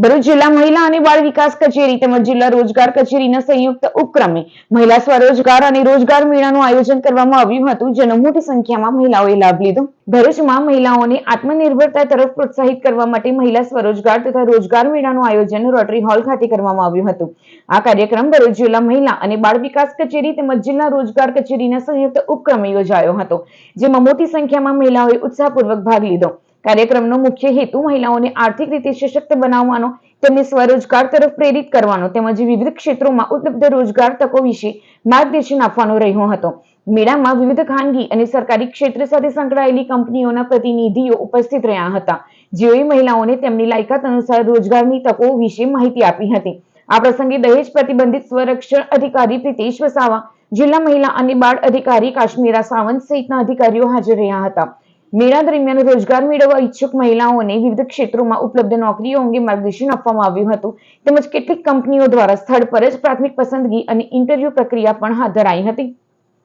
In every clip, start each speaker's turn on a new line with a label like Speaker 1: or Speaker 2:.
Speaker 1: ભરૂચ જિલ્લા મહિલા અને બાળ વિકાસ કચેરી તેમજ જિલ્લા રોજગાર કચેરીના સંયુક્ત ઉપક્રમે મહિલા સ્વરોજગાર અને રોજગાર મેળાનું આયોજન કરવામાં આવ્યું હતું, જેનો મોટી સંખ્યામાં મહિલાઓએ લાભ લીધો। ભરૂચમાં મહિલાઓને આત્મનિર્ભરતા તરફ પ્રોત્સાહિત કરવા માટે મહિલા સ્વરોજગાર તથા રોજગાર મેળાનું આયોજન રોટરી હોલ ખાતે કરવામાં આવ્યું હતું। આ કાર્યક્રમ ભરૂચ જિલ્લા મહિલા અને બાળ વિકાસ કચેરી તેમજ જિલ્લા રોજગાર કચેરીના સંયુક્ત ઉપક્રમે યોજાયો હતો, જેમાં મોટી સંખ્યામાં મહિલાઓએ ઉત્સાહપૂર્વક ભાગ લીધો। કાર્યક્રમનો મુખ્ય હેતુ મહિલાઓને આર્થિક રીતે સશક્ત બનાવવાનો, તેમને સ્વરોજગાર તરફ પ્રેરિત કરવાનો તેમજ વિવિધ ક્ષેત્રોમાં ઉપલબ્ધ રોજગાર તકો વિશે માર્ગદર્શન આપવાનો રહ્યો હતો। મેળામાં વિવિધ ખાનગી અને સરકારી ક્ષેત્ર સાથે સંકળાયેલી કંપનીઓના પ્રતિનિધિઓ ઉપસ્થિત રહ્યા હતા, જેઓએ મહિલાઓને તેમની લાયકાત અનુસાર રોજગારની તકો વિશે માહિતી આપી હતી। આ પ્રસંગે દહેજ પ્રતિબંધિત સ્વરક્ષણ અધિકારી પ્રીતેશ વસાવા, જિલ્લા મહિલા અને બાળ અધિકારી કાશ્મીરા સાવંત સહિતના અધિકારીઓ હાજર રહ્યા હતા। મેળા દરમિયાન રોજગાર મેળવવા ઈચ્છુક મહિલાઓને વિવિધ ક્ષેત્રોમાં ઉપલબ્ધ નોકરીઓ અંગે માર્ગદર્શન આપવામાં આવ્યું હતું, તેમજ કેટલીક કંપનીઓ દ્વારા સ્થળ પર જ પ્રાથમિક પસંદગી અને ઇન્ટરવ્યુ પ્રક્રિયા પણ હાથ ધરાઈ હતી।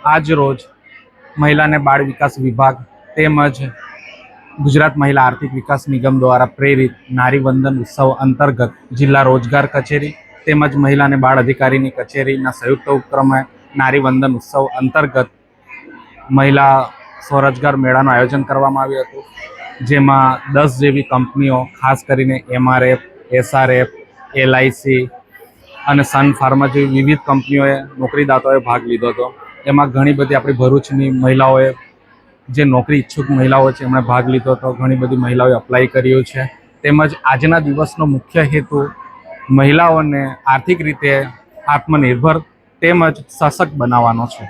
Speaker 2: આજ રોજ મહિલા અને બાળ વિકાસ વિભાગ તેમજ ગુજરાત મહિલા આર્થિક વિકાસ નિગમ દ્વારા પ્રેરિત નારી વંદન ઉત્સવ અંતર્ગત જિલ્લા રોજગાર કચેરી તેમજ મહિલા અને બાળ અધિકારીની કચેરીના સંયુક્ત ઉપક્રમે નારી વંદન ઉત્સવ અંતર્ગત મહિલા સ્વરોજગાર મેળાનું આયોજન કરવામાં આવ્યું હતું, જેમાં 10 જેવી કંપનીઓ, ખાસ કરીને MRF, SRF, LIC અને સન ફાર્મા જેવી વિવિધ કંપનીઓએ નોકરીદાતાઓએ ભાગ લીધો હતો। એમાં ઘણી બધી આપણી ભરૂચની મહિલાઓએ, જે નોકરી ઈચ્છુક મહિલાઓ છે, એમણે ભાગ લીધો હતો। ઘણી બધી મહિલાઓએ અપ્લાય કર્યું છે, તેમજ આજના દિવસનો મુખ્ય હેતુ મહિલાઓને આર્થિક રીતે આત્મનિર્ભર તેમજ સશક્ત બનાવવાનો છે।